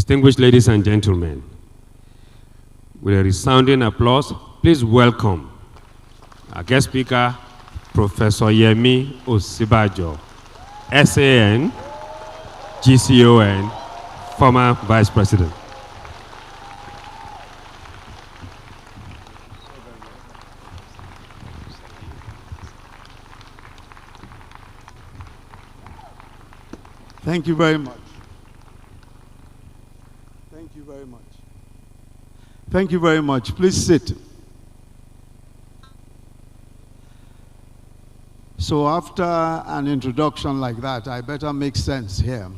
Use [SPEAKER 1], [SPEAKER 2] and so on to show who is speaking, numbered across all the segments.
[SPEAKER 1] Distinguished ladies and gentlemen, with a resounding applause, please welcome our guest speaker, Professor Yemi Osinbajo, SAN, GCON, former Vice President.
[SPEAKER 2] Thank you very much. Thank you very much. Thank you very much. Please sit. So after an introduction like that, I better make sense here.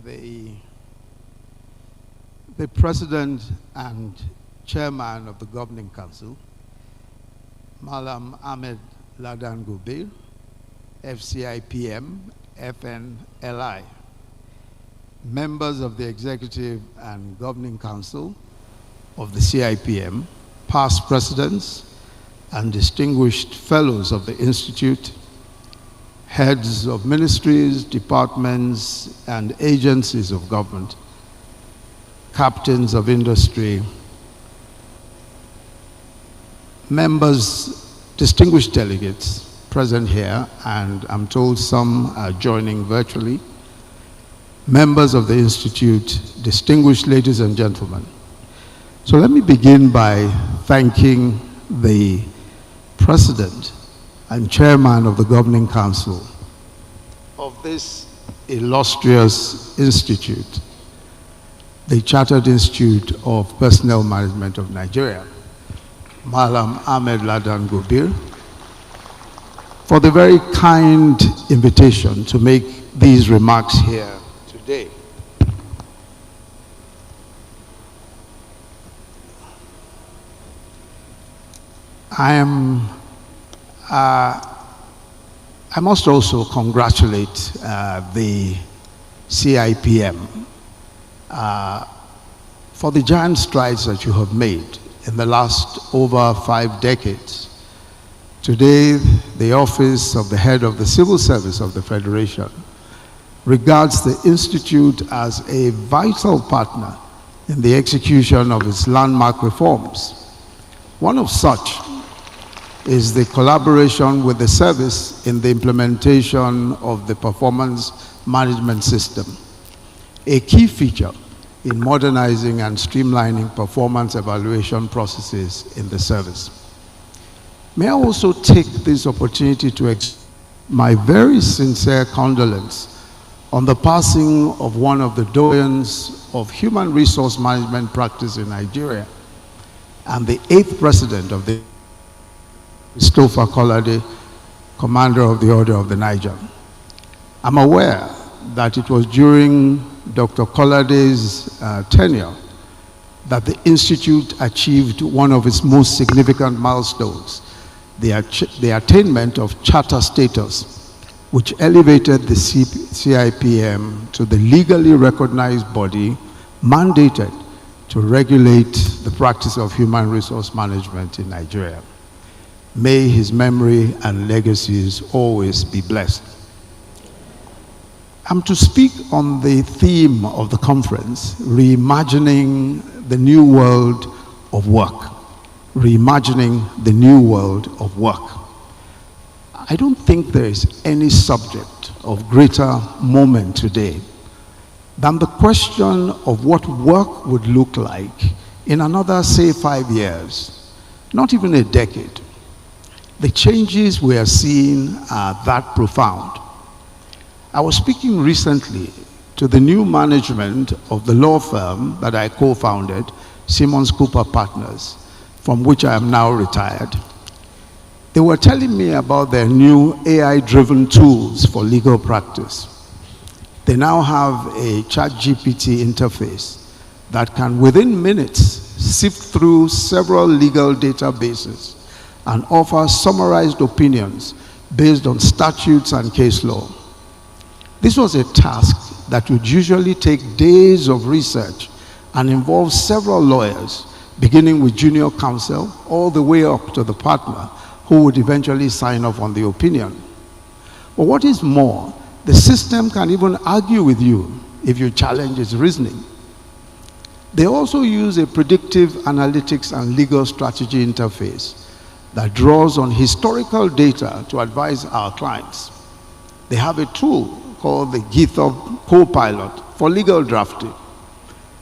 [SPEAKER 2] The President and Chairman of the Governing Council, Malam Ahmed Ladan Gobir, FCIPM, FNLI, members of the Executive and Governing Council of the CIPM, past presidents and distinguished fellows of the Institute, heads of ministries, departments, and agencies of government, captains of industry, members, distinguished delegates present here, and I'm told some are joining virtually, members of the Institute, distinguished ladies and gentlemen. So let me begin by thanking the President and Chairman of the Governing Council of this illustrious institute, the Chartered Institute of Personnel Management of Nigeria, Malam Ahmed Ladan Gobir, for the very kind invitation to make these remarks here today. I must also congratulate the CIPM for the giant strides that you have made in the last over 5 decades. Today, the Office of the Head of the Civil Service of the Federation regards the Institute as a vital partner in the execution of its landmark reforms. One of such is the collaboration with the service in the implementation of the performance management system, a key feature in modernizing and streamlining performance evaluation processes in the service. May I also take this opportunity to express my very sincere condolence on the passing of one of the doyens of human resource management practice in Nigeria and the 8th president of the Prof. Kolade, commander of the Order of the Niger. I'm aware that it was during Dr. Kolade's tenure that the Institute achieved one of its most significant milestones, the attainment of charter status, which elevated the CIPM to the legally recognized body mandated to regulate the practice of human resource management in Nigeria. May his memory and legacies always be blessed. I'm to speak on the theme of the conference, reimagining the new world of work. Reimagining the new world of work. I don't think there is any subject of greater moment today than the question of what work would look like in another, say, 5 years, not even a decade. The changes we are seeing are that profound. I was speaking recently to the new management of the law firm that I co-founded, Simmons Cooper Partners, from which I am now retired. They were telling me about their new AI-driven tools for legal practice. They now have a ChatGPT interface that can, within minutes, sift through several legal databases and offer summarized opinions based on statutes and case law. This was a task that would usually take days of research and involve several lawyers, beginning with junior counsel all the way up to the partner who would eventually sign off on the opinion. But what is more, the system can even argue with you if you challenge its reasoning. They also use a predictive analytics and legal strategy interface that draws on historical data to advise our clients. They have a tool called the GitHub Copilot for legal drafting.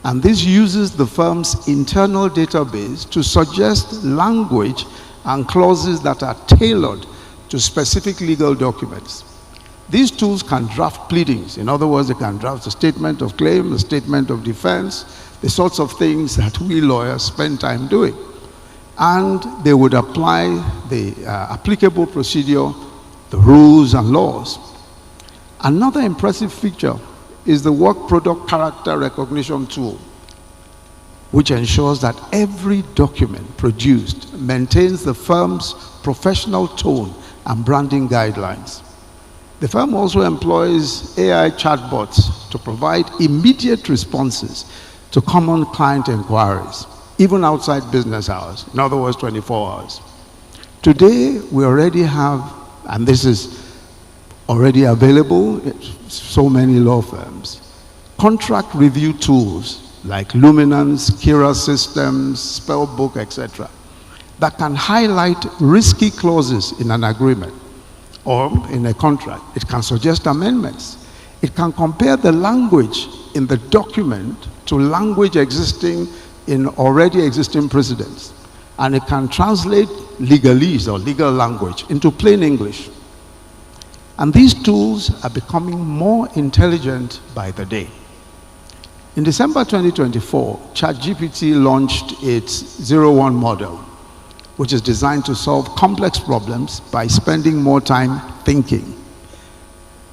[SPEAKER 2] And this uses the firm's internal database to suggest language and clauses that are tailored to specific legal documents. These tools can draft pleadings. In other words, they can draft a statement of claim, a statement of defense, the sorts of things that we lawyers spend time doing. And they would apply the applicable procedure, the rules and laws. Another impressive feature is the work product character recognition tool, which ensures that every document produced maintains the firm's professional tone and branding guidelines. The firm also employs AI chatbots to provide immediate responses to common client inquiries, even outside business hours, in other words, 24 hours. Today, we already have, and this is already available in so many law firms, contract review tools like Luminance, Kira Systems, Spellbook, etc., that can highlight risky clauses in an agreement or in a contract. It can suggest amendments. It can compare the language in the document to language existing in already existing precedents. And it can translate legalese or legal language into plain English. And these tools are becoming more intelligent by the day. In December 2024, ChatGPT launched its 01 model, which is designed to solve complex problems by spending more time thinking.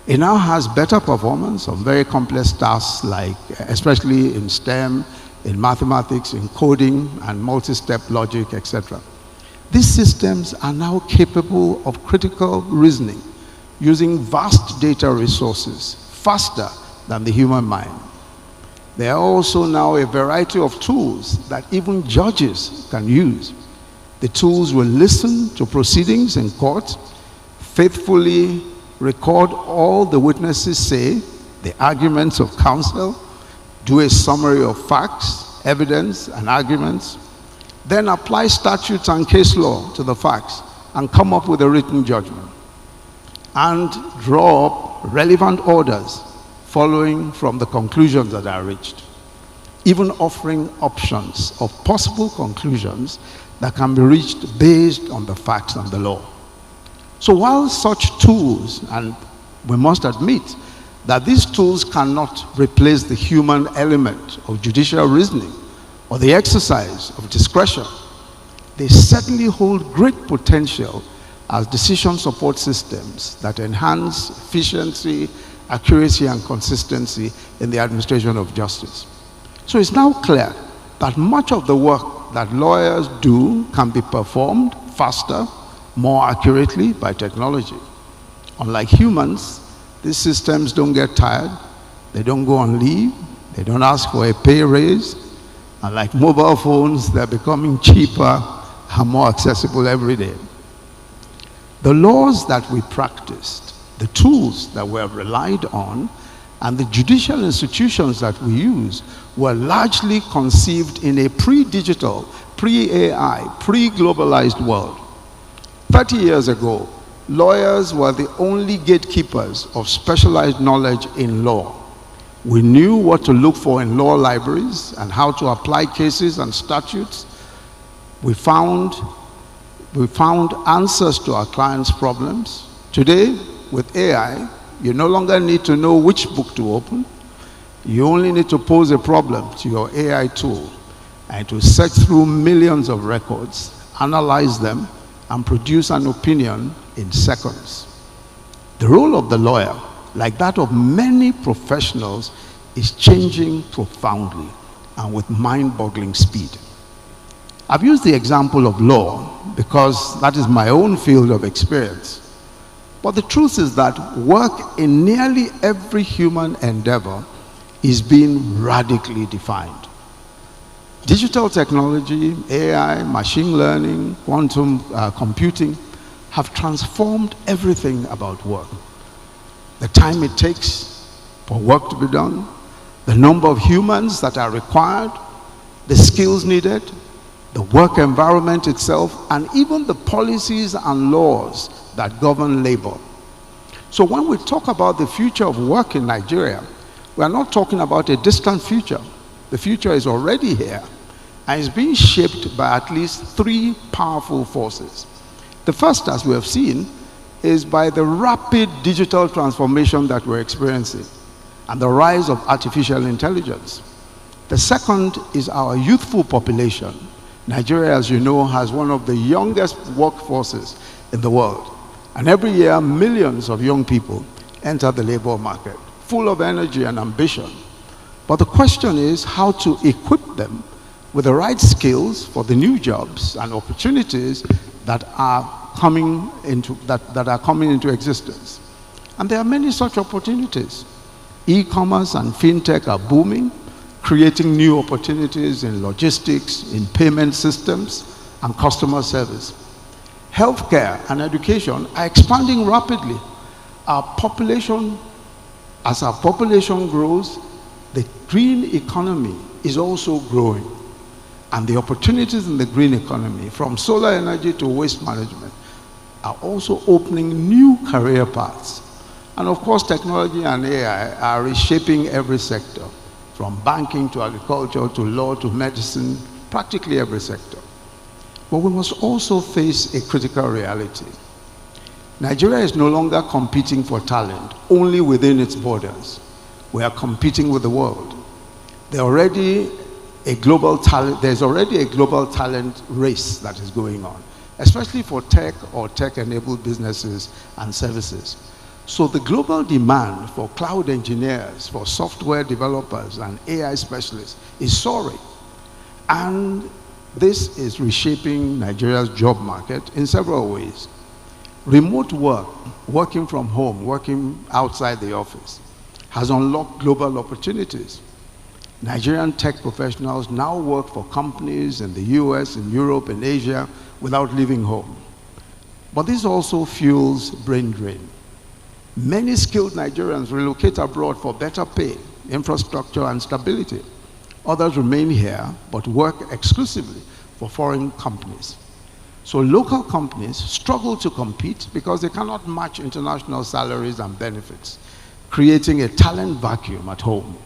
[SPEAKER 2] It now has better performance on very complex tasks like, especially in STEM, in mathematics, in coding, and multi-step logic, etc. These systems are now capable of critical reasoning using vast data resources faster than the human mind. There are also now a variety of tools that even judges can use. The tools will listen to proceedings in court, faithfully record all the witnesses say, the arguments of counsel, do a summary of facts, evidence, and arguments, then apply statutes and case law to the facts and come up with a written judgment, and draw up relevant orders following from the conclusions that are reached, even offering options of possible conclusions that can be reached based on the facts and the law. So while such tools, and we must admit that these tools cannot replace the human element of judicial reasoning or the exercise of discretion, they certainly hold great potential as decision support systems that enhance efficiency, accuracy, and consistency in the administration of justice. So it's now clear that much of the work that lawyers do can be performed faster, more accurately by technology. Unlike humans, these systems don't get tired, they don't go on leave, they don't ask for a pay raise, and like mobile phones, they're becoming cheaper and more accessible every day. The laws that we practiced, the tools that we have relied on, and the judicial institutions that we use were largely conceived in a pre-digital, pre-AI, pre-globalized world. 30 years ago, lawyers were the only gatekeepers of specialized knowledge in law. We knew what to look for in law libraries and how to apply cases and statutes. We found answers to our clients' problems. Today, with AI, you no longer need to know which book to open. You only need to pose a problem to your AI tool, and it will search through millions of records, analyze them, and produce an opinion in seconds. The role of the lawyer, like that of many professionals, is changing profoundly and with mind-boggling speed. I've used the example of law because that is my own field of experience. But the truth is that work in nearly every human endeavor is being radically defined. Digital technology, AI, machine learning, quantum computing have transformed everything about work. the time it takes for work to be done, the number of humans that are required, the skills needed, the work environment itself, and even the policies and laws that govern labor. So when we talk about the future of work in Nigeria, we are not talking about a distant future. The future is already here, and is being shaped by at least three powerful forces. The first, as we have seen, is by the rapid digital transformation that we're experiencing and the rise of artificial intelligence. The second is our youthful population. Nigeria, as you know, has one of the youngest workforces in the world. And every year, millions of young people enter the labor market, full of energy and ambition. But the question is how to equip them with the right skills for the new jobs and opportunities that are coming into existence. And there are many such opportunities. E-commerce and fintech are booming, creating new opportunities in logistics, in payment systems, and customer service. Healthcare and education are expanding rapidly. As our population grows, the green economy is also growing. And the opportunities in the green economy, from solar energy to waste management, are also opening new career paths. And of course, technology and AI are reshaping every sector, from banking to agriculture to law to medicine, practically every sector. But we must also face a critical reality. Nigeria is no longer competing for talent only within its borders. We are competing with the world. There's already a global talent race that is going on, especially for tech or tech-enabled businesses and services. So the global demand for cloud engineers, for software developers and AI specialists is soaring. And this is reshaping Nigeria's job market in several ways. Remote work, working from home, working outside the office, has unlocked global opportunities. Nigerian tech professionals now work for companies in the US, in Europe, in Asia, without leaving home. But this also fuels brain drain. Many skilled Nigerians relocate abroad for better pay, infrastructure, and stability. Others remain here, but work exclusively for foreign companies. So local companies struggle to compete because they cannot match international salaries and benefits, creating a talent vacuum at home.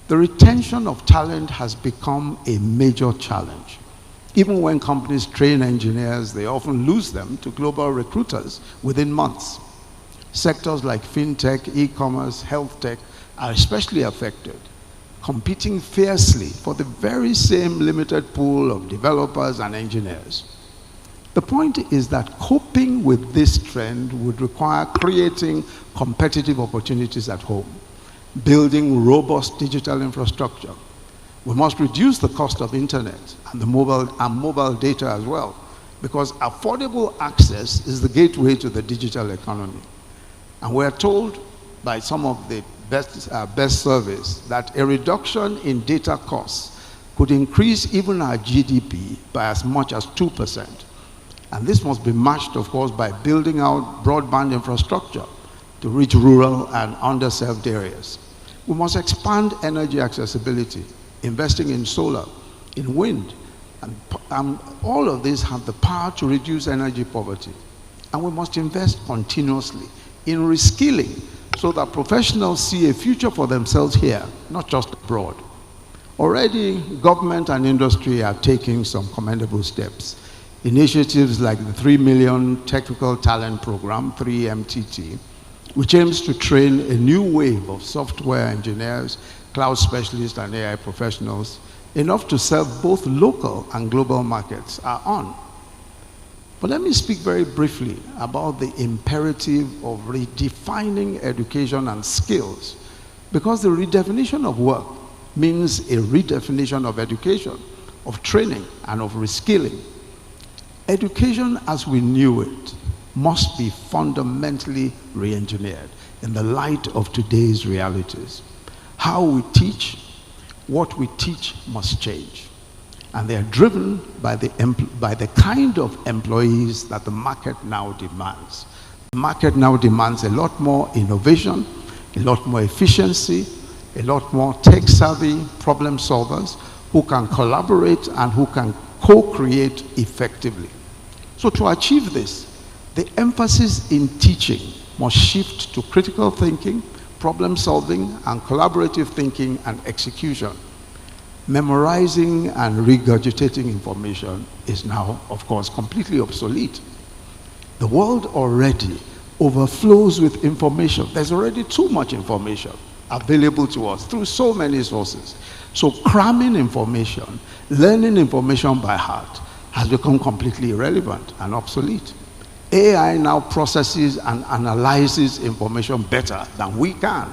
[SPEAKER 2] The retention of talent has become a major challenge. Even when companies train engineers, they often lose them to global recruiters within months. Sectors like fintech, e-commerce, health tech are especially affected, competing fiercely for the very same limited pool of developers and engineers. The point is that coping with this trend would require creating competitive opportunities at home, building robust digital infrastructure. We must reduce the cost of internet and mobile data as well, because affordable access is the gateway to the digital economy. And we're told by some of the best surveys that a reduction in data costs could increase even our GDP by as much as 2%. And this must be matched, of course, by building out broadband infrastructure to reach rural and underserved areas. We must expand energy accessibility, investing in solar, in wind, and all of these have the power to reduce energy poverty. And we must invest continuously in reskilling so that professionals see a future for themselves here, not just abroad. Already, government and industry are taking some commendable steps. Initiatives like the 3 Million Technical Talent Program, 3MTT, which aims to train a new wave of software engineers, cloud specialists, and AI professionals, enough to serve both local and global markets, are on. But let me speak very briefly about the imperative of redefining education and skills, because the redefinition of work means a redefinition of education, of training, and of reskilling. Education as we knew it must be fundamentally re-engineered in the light of today's realities. How we teach, what we teach must change. And they are driven by the kind of employees that the market now demands. The market now demands a lot more innovation, a lot more efficiency, a lot more tech-savvy problem solvers who can collaborate and who can co-create effectively. So to achieve this, the emphasis in teaching must shift to critical thinking, problem solving, and collaborative thinking and execution. Memorizing and regurgitating information is now, of course, completely obsolete. The world already overflows with information. There's already too much information available to us through so many sources. So cramming information, learning information by heart has become completely irrelevant and obsolete. AI now processes and analyzes information better than we can.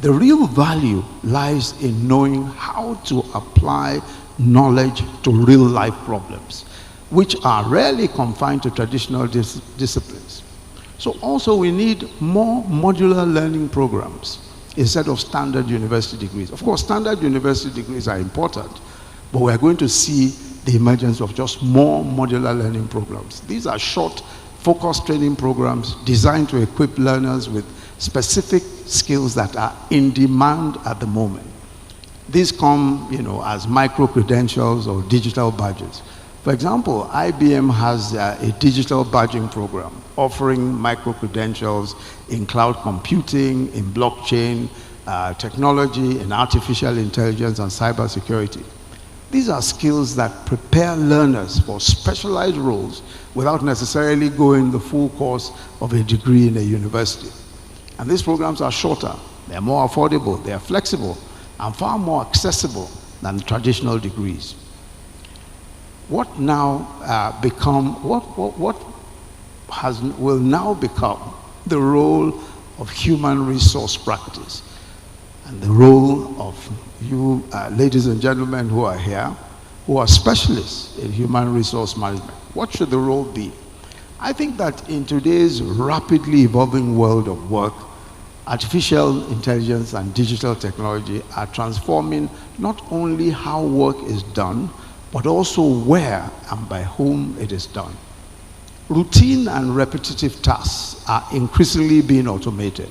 [SPEAKER 2] The real value lies in knowing how to apply knowledge to real-life problems, which are rarely confined to traditional disciplines. So also we need more modular learning programs instead of standard university degrees. Of course, standard university degrees are important, but we're going to see the emergence of just more modular learning programs. These are short, focused training programs designed to equip learners with specific skills that are in demand at the moment. These come, as micro-credentials or digital badges. For example, IBM has a digital badging program offering micro-credentials in cloud computing, in blockchain technology, in artificial intelligence and cybersecurity. These are skills that prepare learners for specialized roles without necessarily going the full course of a degree in a university. And these programs are shorter, they're more affordable, they're flexible, and far more accessible than traditional degrees. What now will now become the role of human resource practice, and the role of you, ladies and gentlemen who are here, who are specialists in human resource management? What should the role be? I think that in today's rapidly evolving world of work, artificial intelligence and digital technology are transforming not only how work is done, but also where and by whom it is done. Routine and repetitive tasks are increasingly being automated,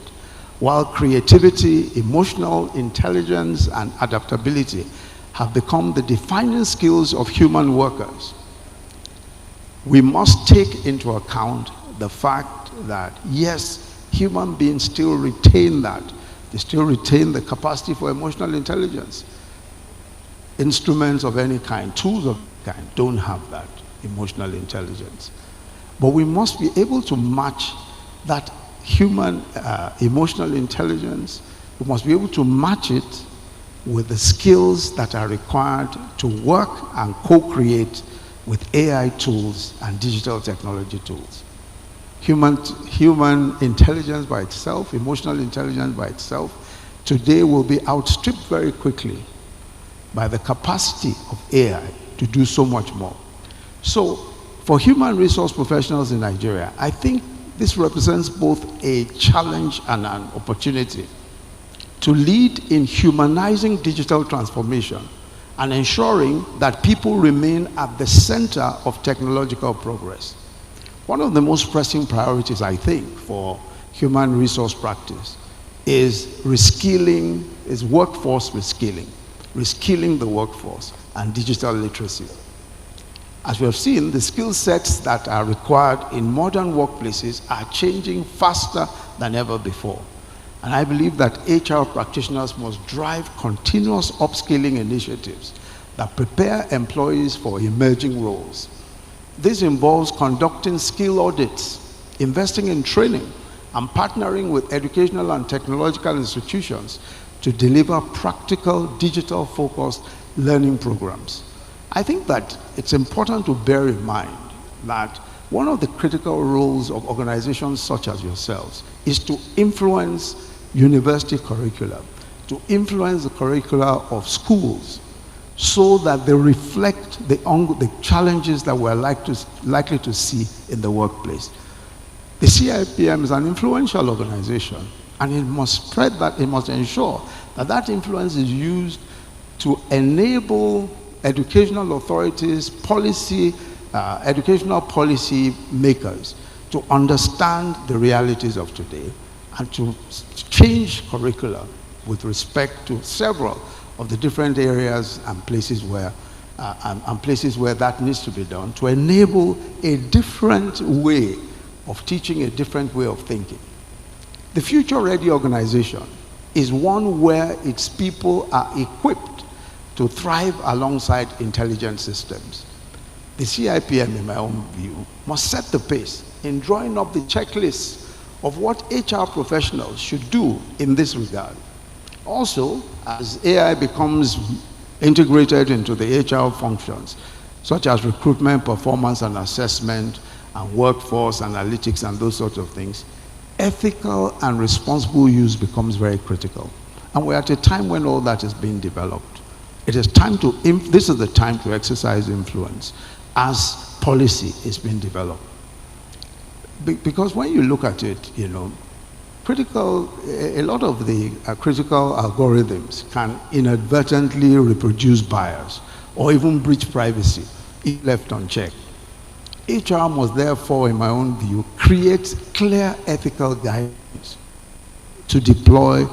[SPEAKER 2] while creativity, emotional intelligence, and adaptability have become the defining skills of human workers. We must take into account the fact that, yes, human beings still retain that. They still retain the capacity for emotional intelligence. Instruments of any kind, tools of any kind, don't have that emotional intelligence. But we must be able to match that human emotional intelligence. We must be able to match it with the skills that are required to work and co-create with AI tools and digital technology tools. Human intelligence by itself, emotional intelligence by itself, today will be outstripped very quickly by the capacity of AI to do so much more. So, for human resource professionals in Nigeria, I think this represents both a challenge and an opportunity to lead in humanizing digital transformation and ensuring that people remain at the center of technological progress. One of the most pressing priorities, I think, for human resource practice is reskilling, is workforce reskilling, reskilling the workforce and digital literacy. As we have seen, the skill sets that are required in modern workplaces are changing faster than ever before. And I believe that HR practitioners must drive continuous upskilling initiatives that prepare employees for emerging roles. This involves conducting skill audits, investing in training, and partnering with educational and technological institutions to deliver practical, digital-focused learning programs. I think that it's important to bear in mind that one of the critical roles of organizations such as yourselves is to influence university curricula, to influence the curricula of schools so that they reflect the challenges that we're likely to see in the workplace. The CIPM is an influential organization, and it must spread that, it must ensure that that influence is used to enable educational authorities, educational policy makers to understand the realities of today and to change curricula with respect to several of the different areas and places where that needs to be done, to enable a different way of teaching, a different way of thinking. The future-ready organization is one where its people are equipped to thrive alongside intelligent systems. The CIPM, in my own view, must set the pace in drawing up the checklists of what HR professionals should do in this regard. Also, as AI becomes integrated into the HR functions, such as recruitment, performance and assessment, and workforce analytics and those sorts of things, ethical and responsible use becomes very critical. And we're at a time when all that is being developed. It is time to, this is the time to exercise influence as policy is being developed. Because when you look at it, a lot of the critical algorithms can inadvertently reproduce bias or even breach privacy if left unchecked. HR must therefore, in my own view, create clear ethical guidance to deploy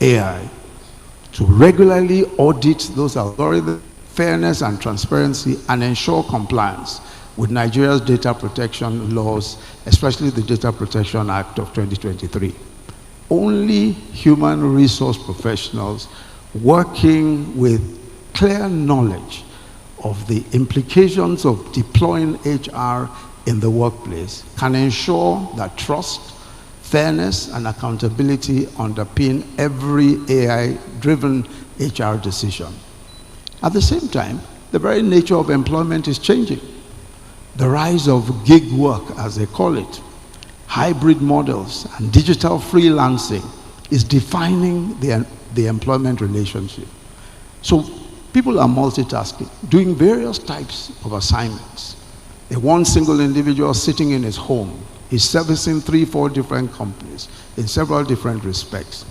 [SPEAKER 2] AI, to regularly audit those algorithms, fairness and transparency, and ensure compliance with Nigeria's data protection laws, especially the Data Protection Act of 2023. Only human resource professionals working with clear knowledge of the implications of deploying HR in the workplace can ensure that trust, fairness, and accountability underpin every AI-driven HR decision. At the same time, the very nature of employment is changing. The rise of gig work, as they call it, hybrid models, and digital freelancing is defining the employment relationship. So people are multitasking, doing various types of assignments. One single individual sitting in his home is servicing 3-4 different companies in several different respects.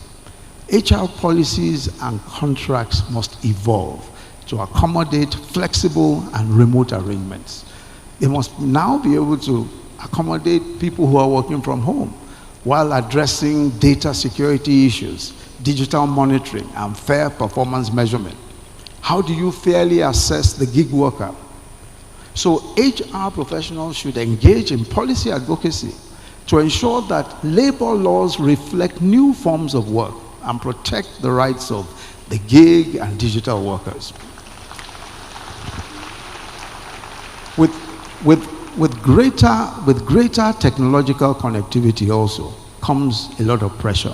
[SPEAKER 2] HR policies and contracts must evolve to accommodate flexible and remote arrangements. They must now be able to accommodate people who are working from home while addressing data security issues, digital monitoring, and fair performance measurement. How do you fairly assess the gig worker? So HR professionals should engage in policy advocacy to ensure that labor laws reflect new forms of work and protect the rights of the gig and digital workers. With greater technological connectivity also comes a lot of pressure.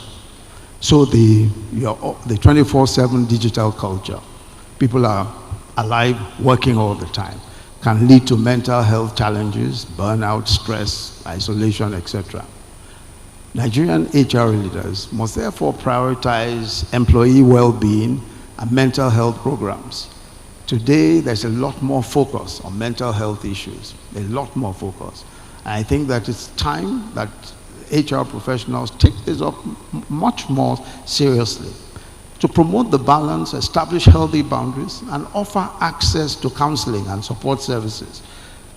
[SPEAKER 2] So the 24/7 digital culture, people are alive, working all the time, can lead to mental health challenges, burnout, stress, isolation, etc. Nigerian HR leaders must therefore prioritize employee well-being and mental health programs. Today, there's a lot more focus on mental health issues, a lot more focus. And I think that it's time that HR professionals take this up much more seriously to promote the balance, establish healthy boundaries, and offer access to counseling and support services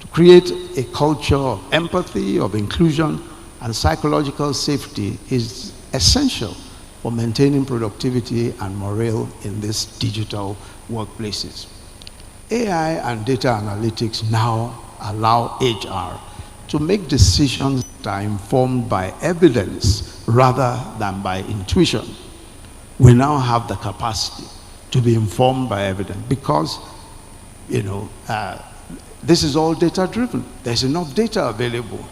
[SPEAKER 2] to create a culture of empathy, of inclusion, and psychological safety is essential for maintaining productivity and morale in these digital workplaces. AI and data analytics now allow HR to make decisions that are informed by evidence rather than by intuition. We now have the capacity to be informed by evidence because, this is all data-driven. There's enough data available,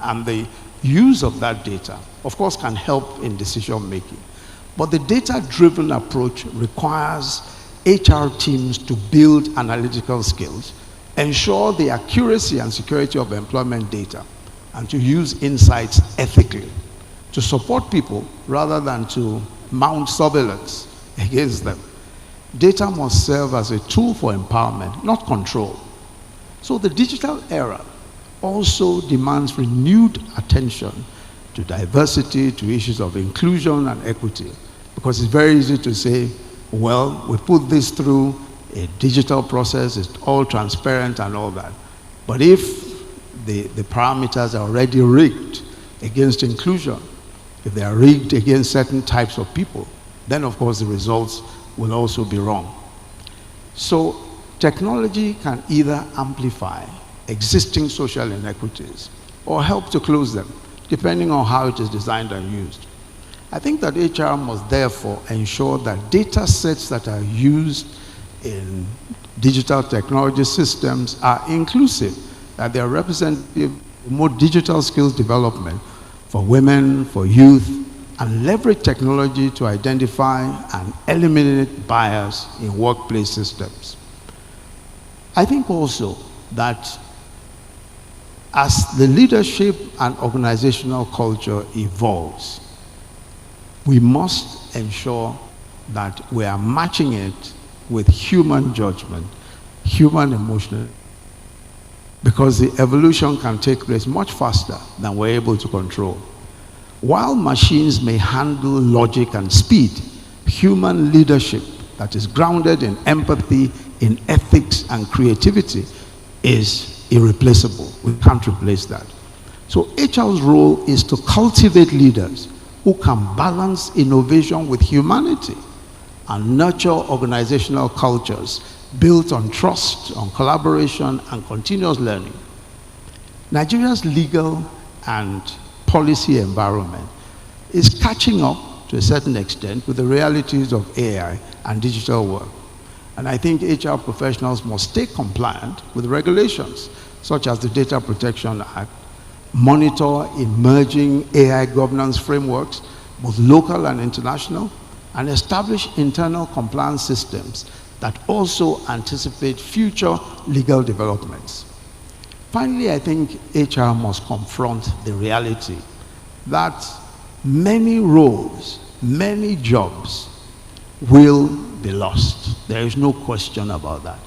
[SPEAKER 2] and the use of that data, of course, can help in decision-making. But the data-driven approach requires HR teams to build analytical skills, ensure the accuracy and security of employment data, and to use insights ethically, to support people rather than to mount surveillance against them. Data must serve as a tool for empowerment, not control. So the digital era also demands renewed attention to diversity, to issues of inclusion and equity, because it's very easy to say, well, we put this through a digital process, it's all transparent and all that. But if the parameters are already rigged against inclusion, if they are rigged against certain types of people, then of course the results will also be wrong. So technology can either amplify existing social inequities or help to close them, depending on how it is designed and used. I think that HR must therefore ensure that data sets that are used in digital technology systems are inclusive, that they are representative of more digital skills development for women, for youth, and leverage technology to identify and eliminate bias in workplace systems. I think also that as the leadership and organizational culture evolves, we must ensure that we are matching it with human judgment, human emotion, because the evolution can take place much faster than we're able to control. While machines may handle logic and speed, human leadership that is grounded in empathy, in ethics and creativity is irreplaceable. We can't replace that. So HR's role is to cultivate leaders who can balance innovation with humanity and nurture organizational cultures built on trust, on collaboration, and continuous learning. Nigeria's legal and policy environment is catching up to a certain extent with the realities of AI and digital work. And I think HR professionals must stay compliant with regulations, such as the Data Protection Act, monitor emerging AI governance frameworks, both local and international, and establish internal compliance systems that also anticipate future legal developments. Finally, I think HR must confront the reality that many roles, many jobs will be lost. There is no question about that,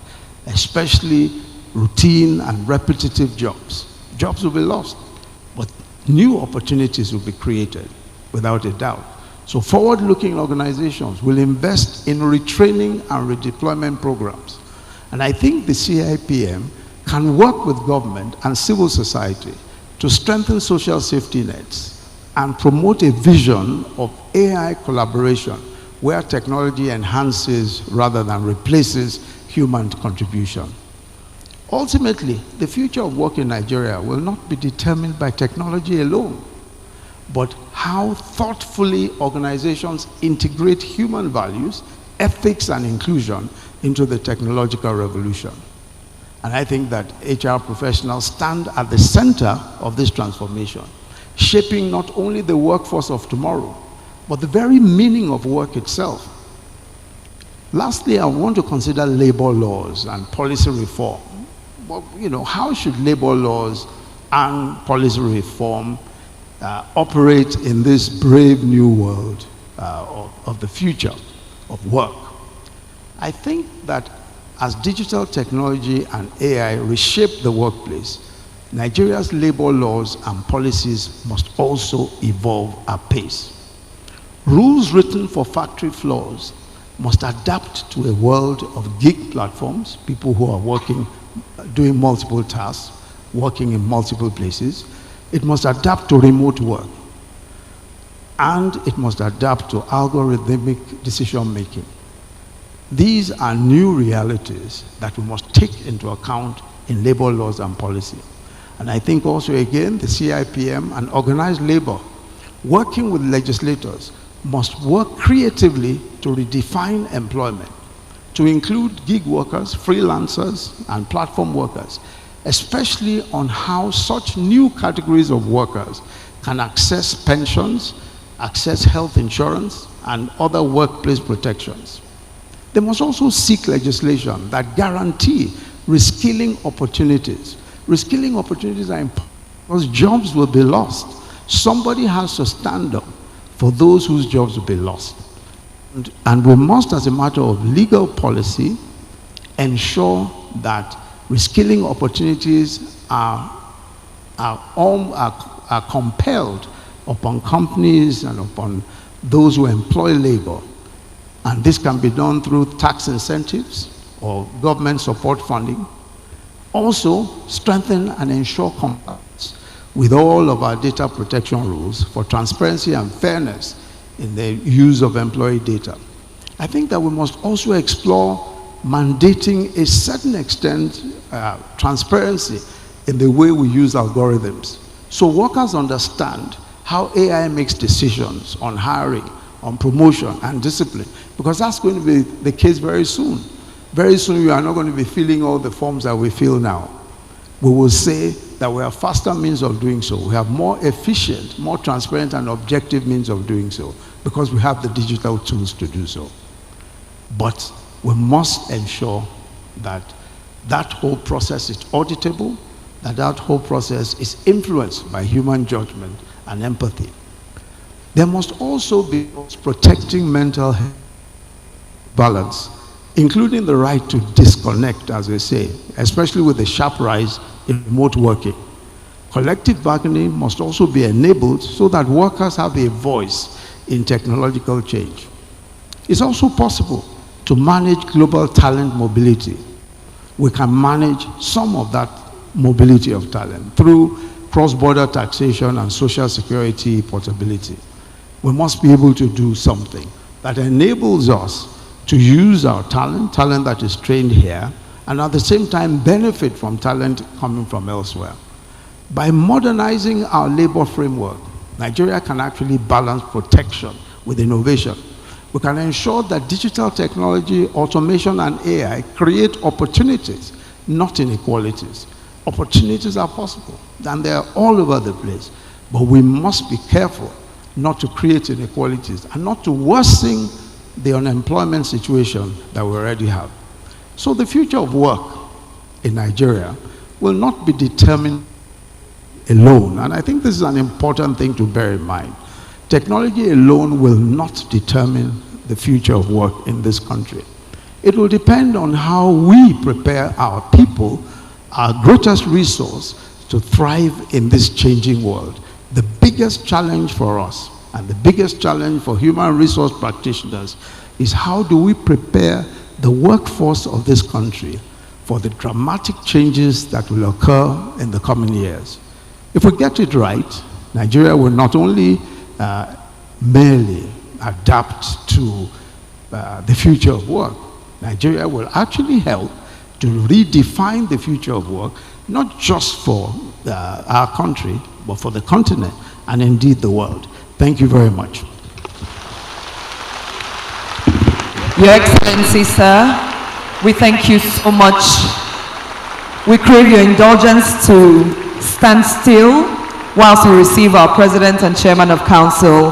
[SPEAKER 2] especially routine and repetitive jobs. Jobs will be lost, but new opportunities will be created, without a doubt. So forward-looking organizations will invest in retraining and redeployment programs. And I think the CIPM can work with government and civil society to strengthen social safety nets and promote a vision of AI collaboration where technology enhances rather than replaces human contribution. Ultimately, the future of work in Nigeria will not be determined by technology alone, but how thoughtfully organizations integrate human values, ethics, and inclusion into the technological revolution. And I think that HR professionals stand at the center of this transformation, shaping not only the workforce of tomorrow, but the very meaning of work itself. Lastly, I want to consider labor laws and policy reform. Well, how should labor laws and policy reform operate in this brave new world of the future of work? I think that as digital technology and AI reshape the workplace, Nigeria's labor laws and policies must also evolve at pace. Rules written for factory floors must adapt to a world of gig platforms, people who are working, doing multiple tasks, working in multiple places. It must adapt to remote work. And it must adapt to algorithmic decision-making. These are new realities that we must take into account in labor laws and policy. And I think also, again, the CIPM and organized labor, working with legislators, must work creatively to redefine employment, to include gig workers, freelancers, and platform workers, especially on how such new categories of workers can access pensions, access health insurance, and other workplace protections. They must also seek legislation that guarantee reskilling opportunities. Reskilling opportunities are important because jobs will be lost. Somebody has to stand up for those whose jobs will be lost. And we must, as a matter of legal policy, ensure that reskilling opportunities are compelled upon companies and upon those who employ labor. And this can be done through tax incentives or government support funding. Also, strengthen and ensure compliance with all of our data protection rules for transparency and fairness in the use of employee data. I think that we must also explore mandating a certain extent transparency in the way we use algorithms, so workers understand how AI makes decisions on hiring, on promotion and discipline, because that's going to be the case very soon. Very soon we are not going to be filling all the forms that we fill now. We will say that we have faster means of doing so. We have more efficient, more transparent and objective means of doing so, because we have the digital tools to do so. But we must ensure that that whole process is auditable, that whole process is influenced by human judgment and empathy. There must also be protecting mental health balance, including the right to disconnect, as they say, especially with the sharp rise in remote working. Collective bargaining must also be enabled so that workers have a voice in technological change. It's also possible to manage global talent mobility. We can manage some of that mobility of talent through cross-border taxation and social security portability. We must be able to do something that enables us to use our talent that is trained here, and at the same time benefit from talent coming from elsewhere. By modernizing our labor framework, Nigeria can actually balance protection with innovation. We can ensure that digital technology, automation, and AI create opportunities, not inequalities. Opportunities are possible, and they are all over the place. But we must be careful not to create inequalities and not to worsen the unemployment situation that we already have. So the future of work in Nigeria will not be determined alone, and I think this is an important thing to bear in mind. Technology alone will not determine the future of work in this country. It will depend on how we prepare our people, our greatest resource, to thrive in this changing world. The biggest challenge for us and the biggest challenge for human resource practitioners is how do we prepare the workforce of this country for the dramatic changes that will occur in the coming years. If we get it right, Nigeria will not only merely adapt to the future of work, Nigeria will actually help to redefine the future of work, not just for our country, but for the continent and indeed the world. Thank you very much.
[SPEAKER 3] Your Excellency, sir, we thank you so much. We crave your indulgence to stand still whilst we receive our President and Chairman of Council,